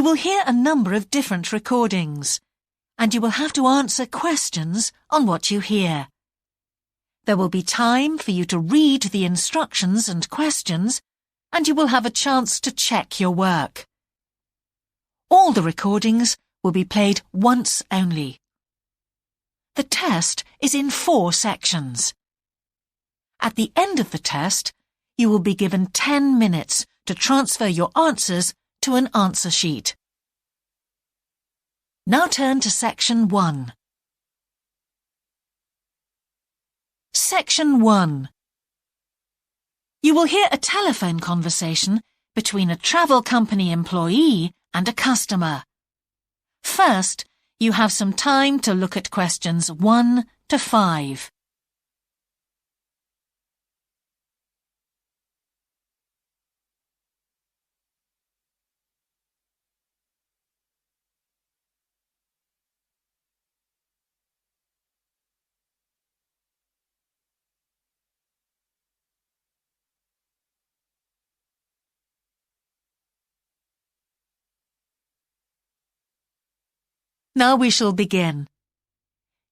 will hear a number of different recordings, and you will have to answer questions on what you hear. There will be time for you to read the instructions and questions, and you will have a chance to check your work. All the recordings will be played once only. The test is in 4 sections. At the end of the test, you will be given 10 minutes to transfer your answers to an answer sheet. Now turn to Section 1. Section 1. You will hear a telephone conversation between a travel company employee and a customer. First, you have some time to look at questions 1 to 5. Now we shall begin.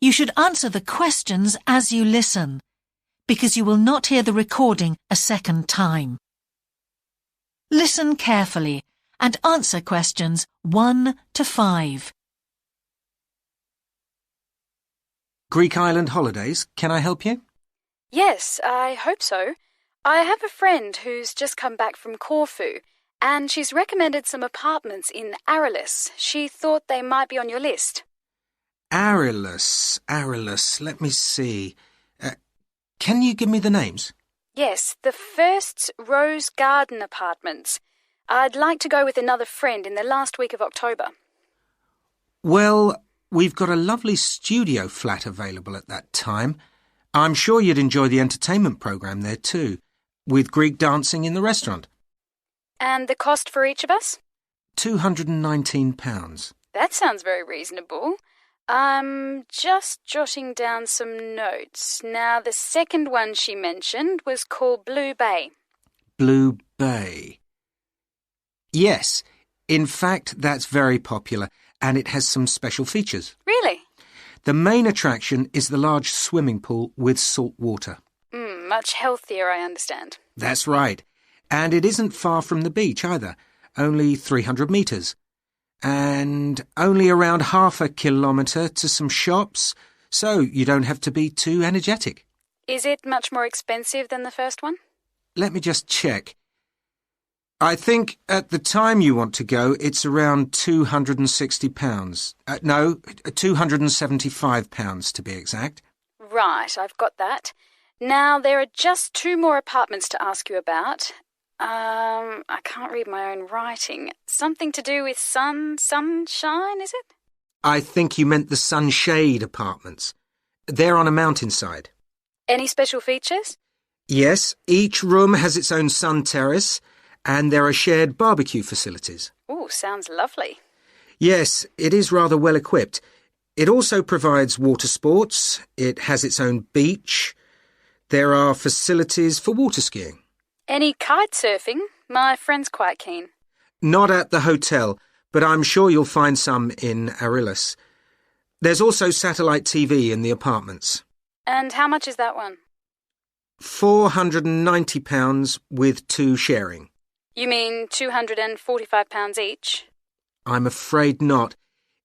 You should answer the questions as you listen, because you will not hear the recording a second time. Listen carefully and answer questions 1 to 5. Greek island holidays, can I help you? Yes, I hope so. I have a friend who's just come back from Corfu, and she's recommended some apartments in Arillis. She thought they might be on your list. Arillis, let me see. Can you give me the names? Yes, the first's Rose Garden Apartments. I'd like to go with another friend in the last week of October. Well, we've got a lovely studio flat available at that time. I'm sure you'd enjoy the entertainment programme there too, with Greek dancing in the restaurant. And the cost for each of us? £219. That sounds very reasonable. I'm just jotting down some notes. Now, the second one she mentioned was called Blue Bay. Blue Bay. Yes, in fact, that's very popular, and it has some special features. Really? The main attraction is the large swimming pool with salt water. Much healthier, I understand. That's right. And it isn't far from the beach either, only 300 metres. And only around half a kilometre to some shops, so you don't have to be too energetic. Is it much more expensive than the first one? Let me just check. I think at the time you want to go, it's around £260. No, £275 to be exact. Right, I've got that. Now, there are just 2 more apartments to ask you about. I can't read my own writing. Something to do with sunshine, is it? I think you meant the Sunshade Apartments. They're on a mountainside. Any special features? Yes, each room has its own sun terrace, and there are shared barbecue facilities. Ooh, sounds lovely. Yes, it is rather well equipped. It also provides water sports. It has its own beach. There are facilities for water skiing. Any kite surfing? My friend's quite keen. Not at the hotel, but I'm sure you'll find some in Arillis. There's also satellite TV in the apartments. And how much is that one? £490 with 2 sharing. You mean £245 each? I'm afraid not.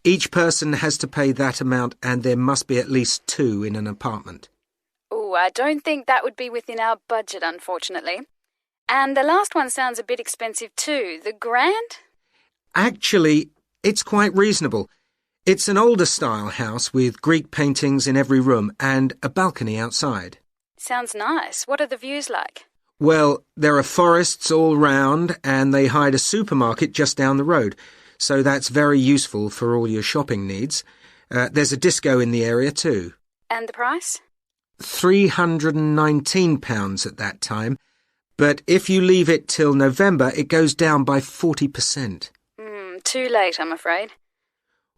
Each person has to pay that amount, and there must be at least 2 in an apartment. Oh, I don't think that would be within our budget, unfortunately. And the last one sounds a bit expensive too. The Grand? Actually, it's quite reasonable. It's an older style house with Greek paintings in every room and a balcony outside. Sounds nice. What are the views like? Well, there are forests all round, and they hide a supermarket just down the road, so that's very useful for all your shopping needs. There's a disco in the area too. And the price? £319 at that time, but if you leave it till November, it goes down by 40%. Too late, I'm afraid.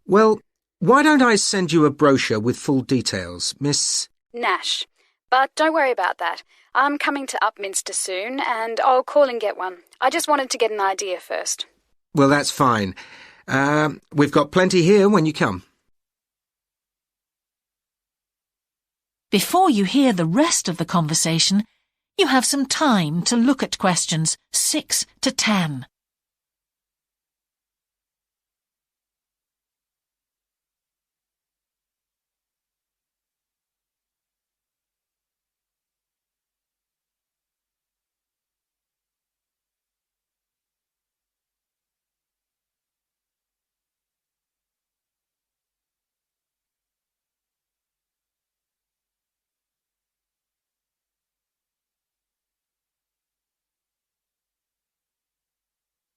Well, why don't I send you a brochure with full details, Miss... Nash. But don't worry about that. I'm coming to Upminster soon, and I'll call and get one. I just wanted to get an idea first. Well, that's fine. We've got plenty here when you come. Before you hear the rest of the conversation, you have some time to look at questions 6 to 10.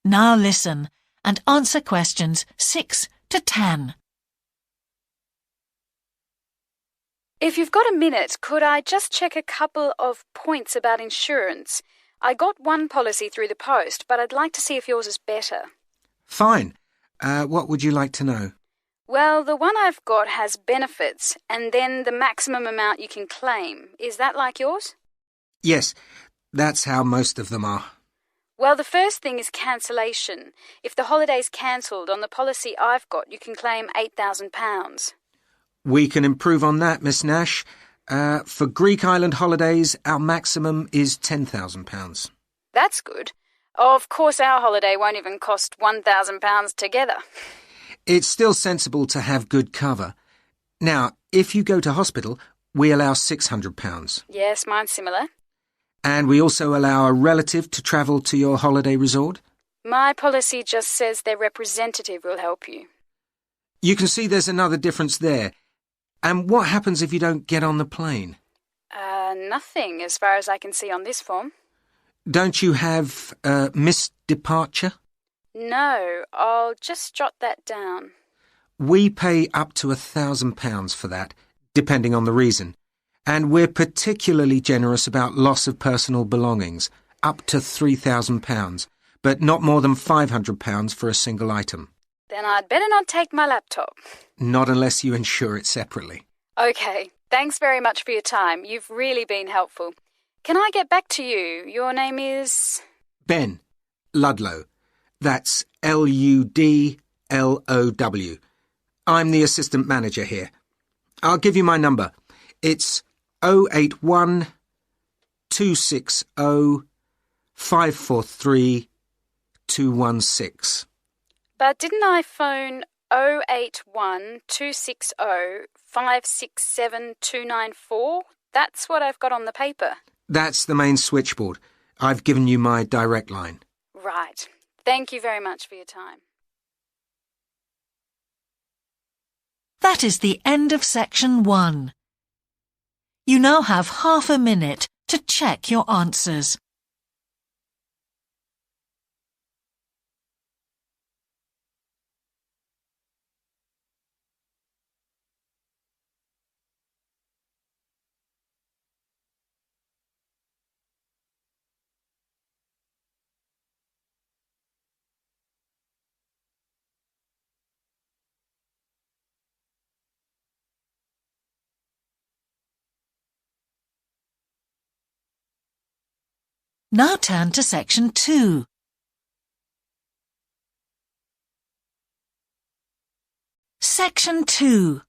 Now listen and answer questions 6 to 10. If you've got a minute, could I just check a couple of points about insurance? I got one policy through the post, but I'd like to see if yours is better. Fine. What would you like to know? Well, the one I've got has benefits and then the maximum amount you can claim. Is that like yours? Yes, that's how most of them are. Well, the first thing is cancellation. If the holiday's cancelled on the policy I've got, you can claim £8,000. We can improve on that, Miss Nash. For Greek island holidays, our maximum is £10,000. That's good. Of course, our holiday won't even cost £1,000 together. It's still sensible to have good cover. Now, if you go to hospital, we allow £600. Yes, mine's similar. And we also allow a relative to travel to your holiday resort? My policy just says their representative will help you. You can see there's another difference there. And what happens if you don't get on the plane? Nothing, as far as I can see on this form. Don't you have missed departure? No, I'll just jot that down. We pay up to £1,000 for that, depending on the reason. And we're particularly generous about loss of personal belongings, up to £3,000, but not more than £500 for a single item. Then I'd better not take my laptop. Not unless you insure it separately. OK, thanks very much for your time. You've really been helpful. Can I get back to you? Your name is... Ben Ludlow. That's Ludlow. I'm the assistant manager here. I'll give you my number. It's 081 260 543 216. But didn't I phone 081 260 567 294? That's what I've got on the paper. That's the main switchboard. I've given you my direct line. Right. Thank you very much for your time. That is the end of section 1. You now have half a minute to check your answers. Now turn to section 2. Section 2.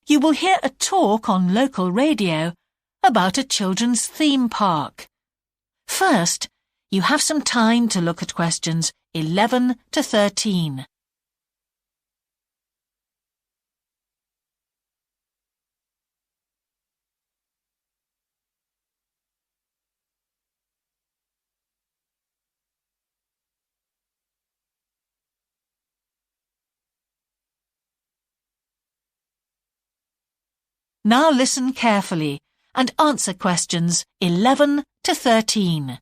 You will hear a talk on local radio about a children's theme park. First, you have some time to look at questions 11 to 13. Now listen carefully and answer questions 11 to 13.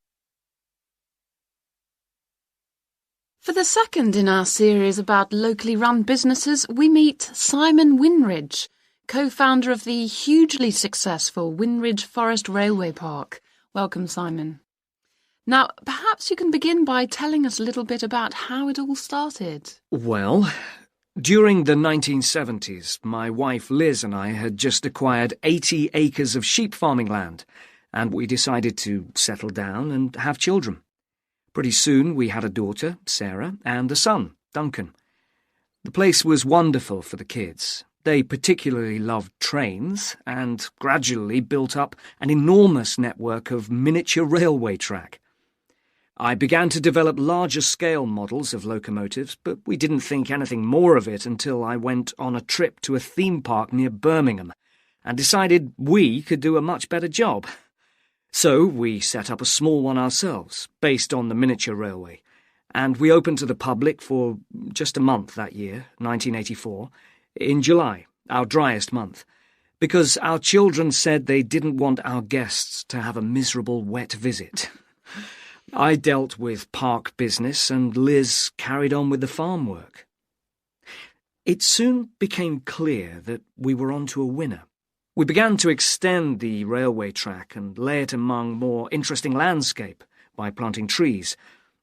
For the second in our series about locally run businesses, we meet Simon Winridge, co-founder of the hugely successful Winridge Forest Railway Park. Welcome, Simon. Now, perhaps you can begin by telling us a little bit about how it all started. Well, during the 1970s, my wife Liz and I had just acquired 80 acres of sheep farming land, and we decided to settle down and have children. Pretty soon we had a daughter, Sarah, and a son, Duncan. The place was wonderful for the kids. They particularly loved trains and gradually built up an enormous network of miniature railway track. I began to develop larger-scale models of locomotives, but we didn't think anything more of it until I went on a trip to a theme park near Birmingham and decided we could do a much better job. So we set up a small one ourselves, based on the miniature railway, and we opened to the public for just a month that year, 1984, in July, our driest month, because our children said they didn't want our guests to have a miserable wet visit. I dealt with park business and Liz carried on with the farm work. It soon became clear that we were onto a winner. We began to extend the railway track and lay it among more interesting landscape by planting trees,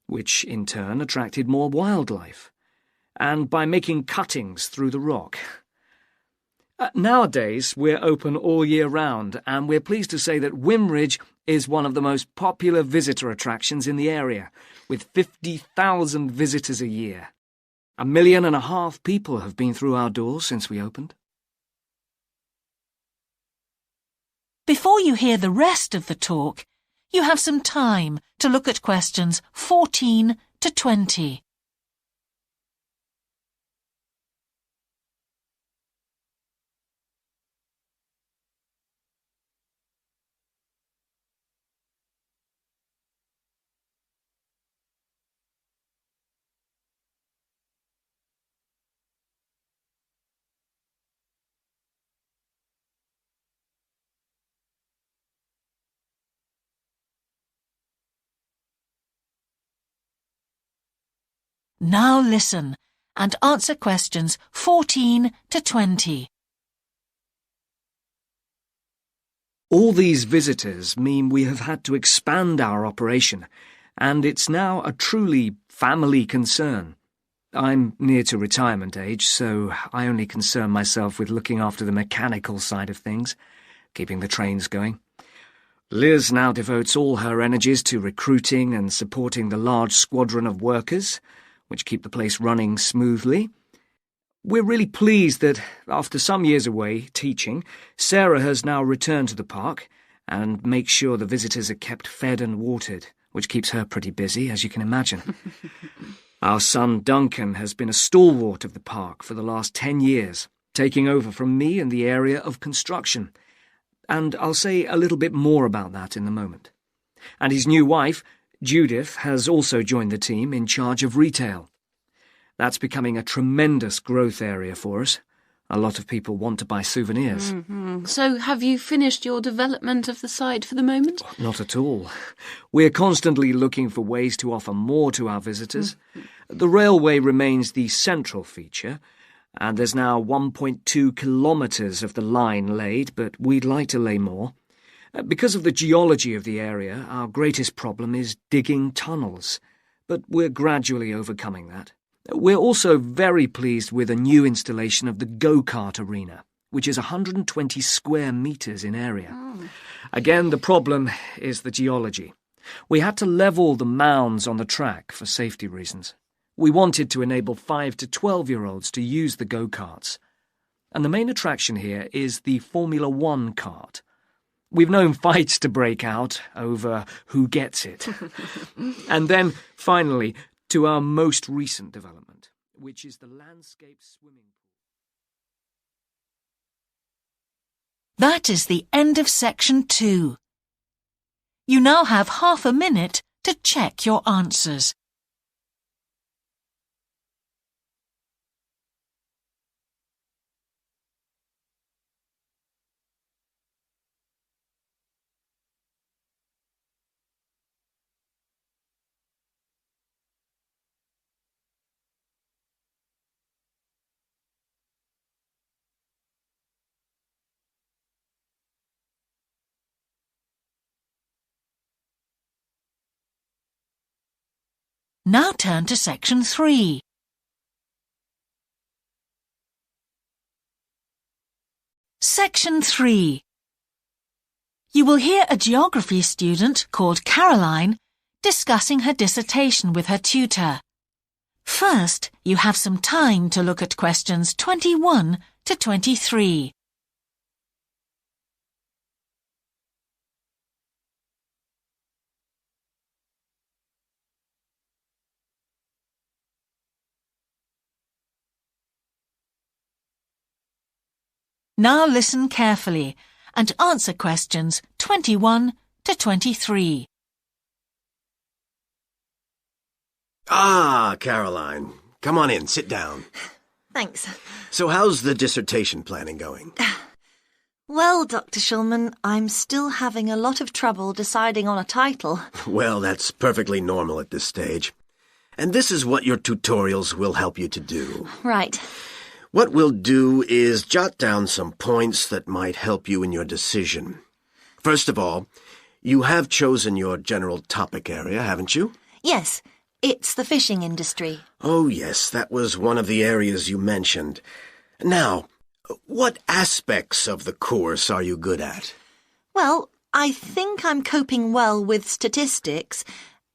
which in turn attracted more wildlife, and by making cuttings through the rock. Nowadays, we're open all year round, and we're pleased to say that Wimridge is one of the most popular visitor attractions in the area, with 50,000 visitors a year. 1.5 million people have been through our doors since we opened. Before you hear the rest of the talk, you have some time to look at questions 14 to 20. Now listen and answer questions 14 to 20. All these visitors mean we have had to expand our operation, and it's now a truly family concern. I'm near to retirement age, so I only concern myself with looking after the mechanical side of things, keeping the trains going. Liz now devotes all her energies to recruiting and supporting the large squadron of workers, which keep the place running smoothly. We're really pleased that, after some years away teaching, Sarah has now returned to the park and makes sure the visitors are kept fed and watered, which keeps her pretty busy, as you can imagine. Our son Duncan has been a stalwart of the park for the last 10 years, taking over from me in the area of construction, and I'll say a little bit more about that in a moment. And his new wife, Judith, has also joined the team in charge of retail. That's becoming a tremendous growth area for us. A lot of people want to buy souvenirs. Mm-hmm. So have you finished your development of the site for the moment? Not at all. We're constantly looking for ways to offer more to our visitors. The railway remains the central feature, and there's now 1.2 kilometres of the line laid, but we'd like to lay more. Because of the geology of the area, our greatest problem is digging tunnels, but we're gradually overcoming that. We're also very pleased with a new installation of the go-kart arena, which is 120 square metres in area. Again, the problem is the geology. We had to level the mounds on the track for safety reasons. We wanted to enable 5 to 12-year-olds to use the go-karts. And the main attraction here is the Formula One kart. We've known fights to break out over who gets it. And then, finally, to our most recent development, which is the landscape swimming pool. That is the end of section 2. You now have half a minute to check your answers. Now turn to section 3. Section 3. You will hear a geography student called Caroline discussing her dissertation with her tutor. First, you have some time to look at questions 21 to 23. Now listen carefully and answer questions 21 to 23. Ah, Caroline. Come on in, sit down. Thanks. So how's the dissertation planning going? Well, Dr. Shulman, I'm still having a lot of trouble deciding on a title. Well, that's perfectly normal at this stage. And this is what your tutorials will help you to do. Right. What we'll do is jot down some points that might help you in your decision. First of all, you have chosen your general topic area, haven't you? Yes, it's the fishing industry. Oh, yes, that was one of the areas you mentioned. Now, what aspects of the course are you good at? Well, I think I'm coping well with statistics,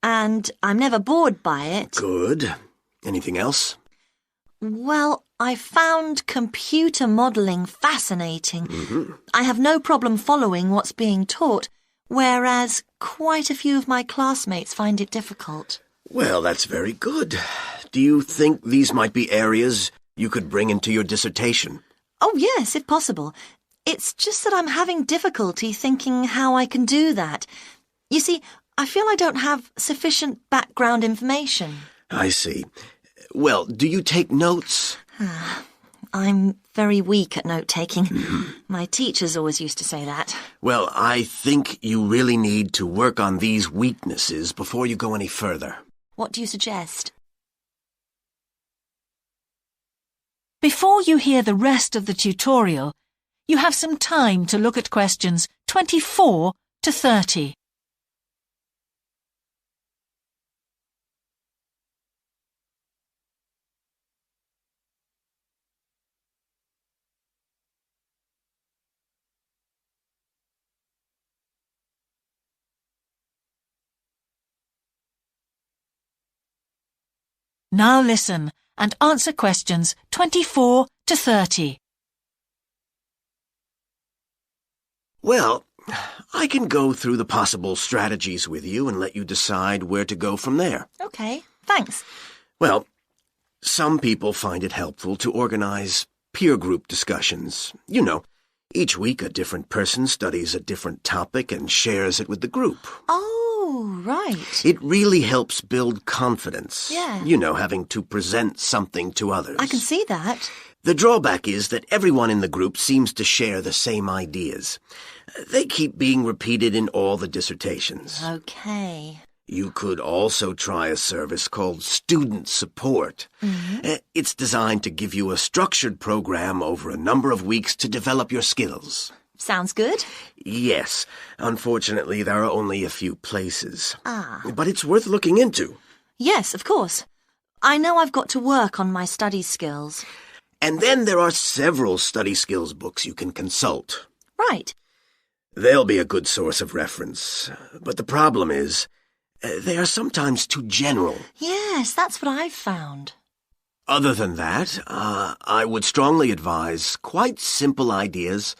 and I'm never bored by it. Good. Anything else? Well, I found computer modelling fascinating. I have no problem following what's being taught, whereas quite a few of my classmates find it difficult. Well, that's very good. Do you think these might be areas you could bring into your dissertation? Oh, yes, if possible. It's just that I'm having difficulty thinking how I can do that. You see, I feel I don't have sufficient background information. I see. Well, do you take notes? I'm very weak at note-taking. My teachers always used to say that. Well, I think you really need to work on these weaknesses before you go any further. What do you suggest? Before you hear the rest of the tutorial, you have some time to look at questions 24 to 30. Now listen and answer questions 24 to 30. Well, I can go through the possible strategies with you and let you decide where to go from there. Okay, thanks. Well, some people find it helpful to organize peer group discussions. You know, each week a different person studies a different topic and shares it with the group. Oh, right. It really helps build confidence. Yeah. You know, having to present something to others. I can see that. The drawback is that everyone in the group seems to share the same ideas. They keep being repeated in all the dissertations. Okay. You could also try a service called Student Support. It's designed to give you a structured program over a number of weeks to develop your skills. Sounds good. Yes. Unfortunately, there are only a few places. Ah. But it's worth looking into. Yes, of course. I know I've got to work on my study skills. And then there are several study skills books you can consult. Right. They'll be a good source of reference. But the problem is, they are sometimes too general. Yes, that's what I've found. Other than that, I would strongly advise quite simple ideas,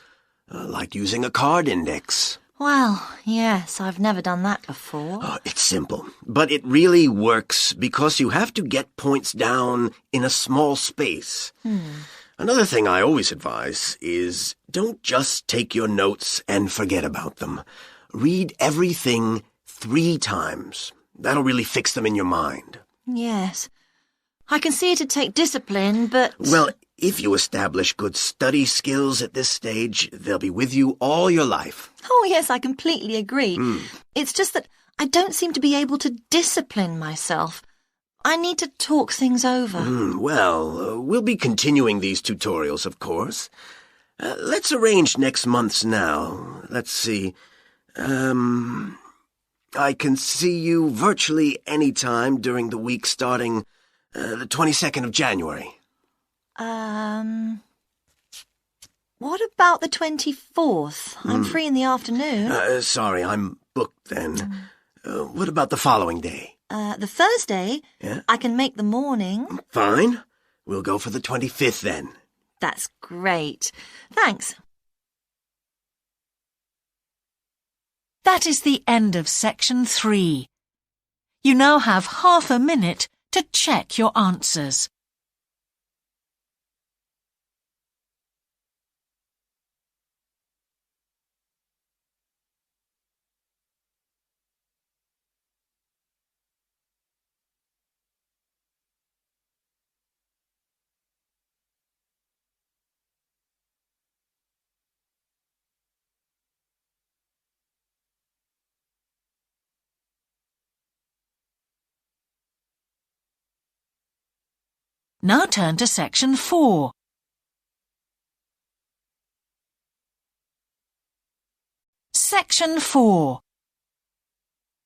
like using a card index. Well, yes, I've never done that before. It's simple, but it really works because you have to get points down in a small space. Another thing I always advise is don't just take your notes and forget about them. Read everything 3 times. That'll really fix them in your mind. Yes. I can see it'd take discipline, but... Well, if you establish good study skills at this stage, they'll be with you all your life. Oh, yes, I completely agree. It's just that I don't seem to be able to discipline myself. I need to talk things over. We'll be continuing these tutorials, of course. Let's arrange next month's now. Let's see. I can see you virtually any time during the week starting the 22nd of January. What about the 24th? I'm free in the afternoon. Sorry, I'm booked then. What about the following day? The Thursday, Yeah? I can make the morning. Fine. We'll go for the 25th then. That's great. Thanks. That is the end of section 3. You now have half a minute to check your answers. Now turn to section 4. Section 4.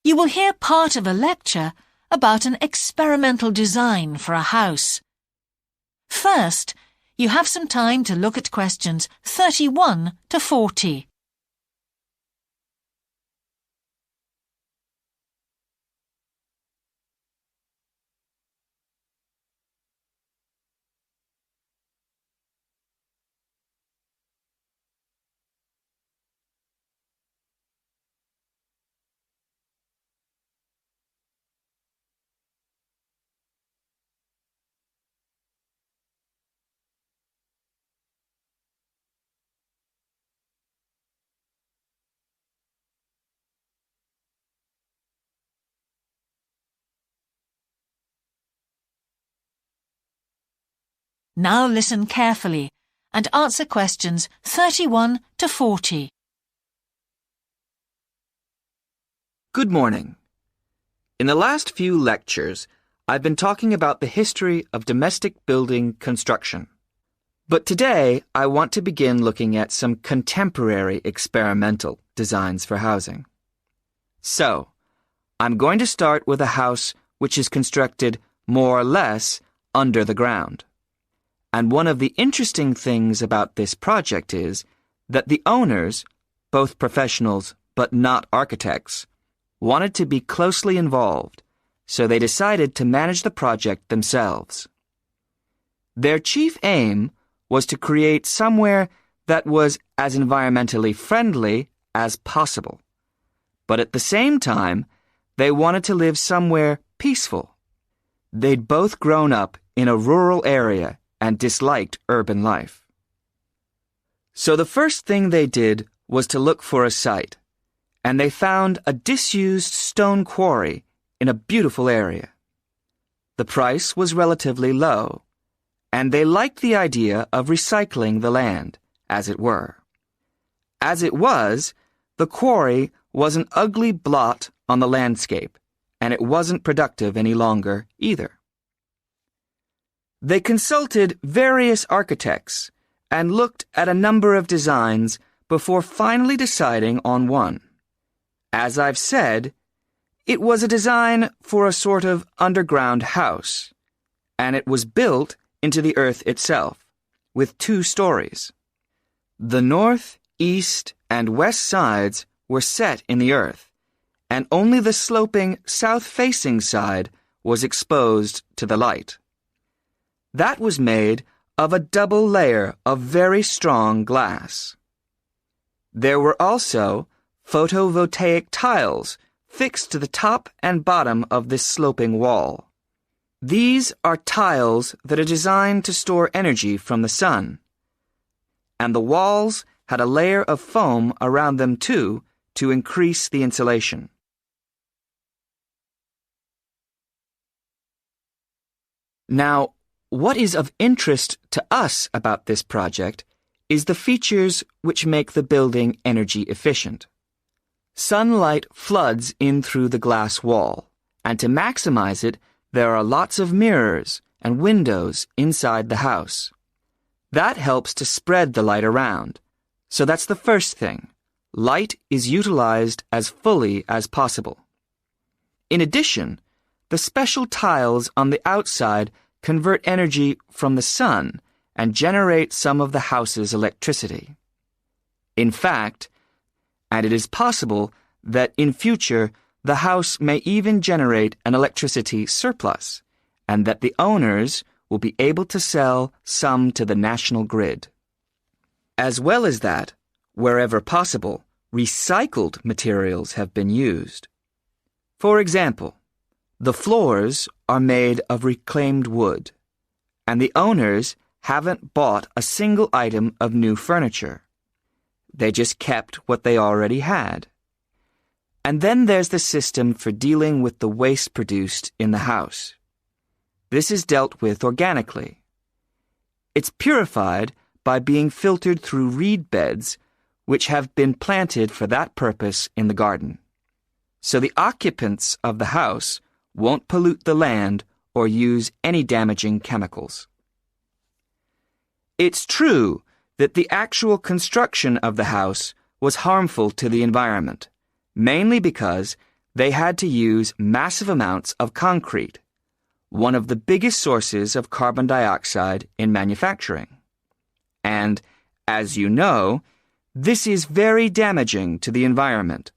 You will hear part of a lecture about an experimental design for a house. First, you have some time to look at questions 31 to 40. Now listen carefully and answer questions 31 to 40. Good morning. In the last few lectures, I've been talking about the history of domestic building construction. But today, I want to begin looking at some contemporary experimental designs for housing. So, I'm going to start with a house which is constructed more or less under the ground. And one of the interesting things about this project is that the owners, both professionals but not architects, wanted to be closely involved, so they decided to manage the project themselves. Their chief aim was to create somewhere that was as environmentally friendly as possible. But at the same time, they wanted to live somewhere peaceful. They'd both grown up in a rural area and disliked urban life. So the first thing they did was to look for a site, and they found a disused stone quarry in a beautiful area. The price was relatively low, and they liked the idea of recycling the land, as it were. As it was, the quarry was an ugly blot on the landscape, and it wasn't productive any longer either. They consulted various architects and looked at a number of designs before finally deciding on one. As I've said, it was a design for a sort of underground house, and it was built into the earth itself, with 2 stories. The north, east, and west sides were set in the earth, and only the sloping south-facing side was exposed to the light. That was made of a double layer of very strong glass. There were also photovoltaic tiles fixed to the top and bottom of this sloping wall. These are tiles that are designed to store energy from the sun. And the walls had a layer of foam around them too to increase the insulation. Now, what is of interest to us about this project is the features which make the building energy efficient. Sunlight floods in through the glass wall, and to maximize it, there are lots of mirrors and windows inside the house. That helps to spread the light around. So that's the first thing. Light is utilized as fully as possible. In addition, the special tiles on the outside convert energy from the sun and generate some of the house's electricity. In fact, and it is possible that in future the house may even generate an electricity surplus, and that the owners will be able to sell some to the national grid. As well as that, wherever possible, recycled materials have been used. For example, the floors are made of reclaimed wood, and the owners haven't bought a single item of new furniture. They just kept what they already had. And then there's the system for dealing with the waste produced in the house. This is dealt with organically. It's purified by being filtered through reed beds which have been planted for that purpose in the garden. So the occupants of the house won't pollute the land or use any damaging chemicals. It's true that the actual construction of the house was harmful to the environment, mainly because they had to use massive amounts of concrete, one of the biggest sources of carbon dioxide in manufacturing. And, as you know, this is very damaging to the environment.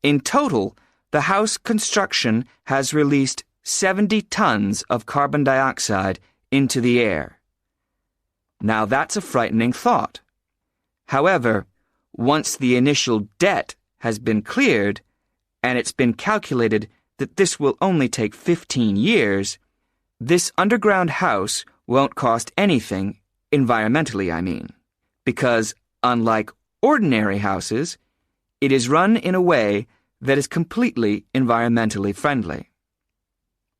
In total, the house construction has released 70 tons of carbon dioxide into the air. Now that's a frightening thought. However, once the initial debt has been cleared, and it's been calculated that this will only take 15 years, this underground house won't cost anything, environmentally I mean, because unlike ordinary houses, it is run in a way that is completely environmentally friendly.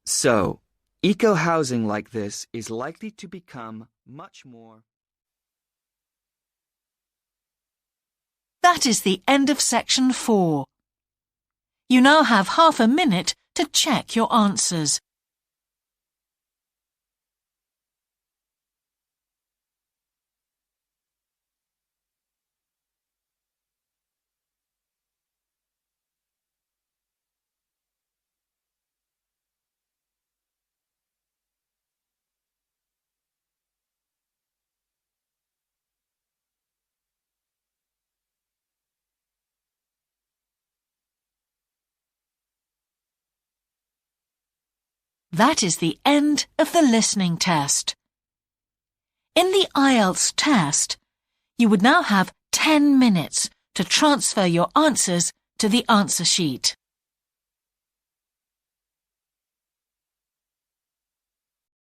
So, eco-housing like this is likely to become much more. That is the end of section 4. You now have half a minute to check your answers. That is the end of the listening test. In the IELTS test, you would now have 10 minutes to transfer your answers to the answer sheet.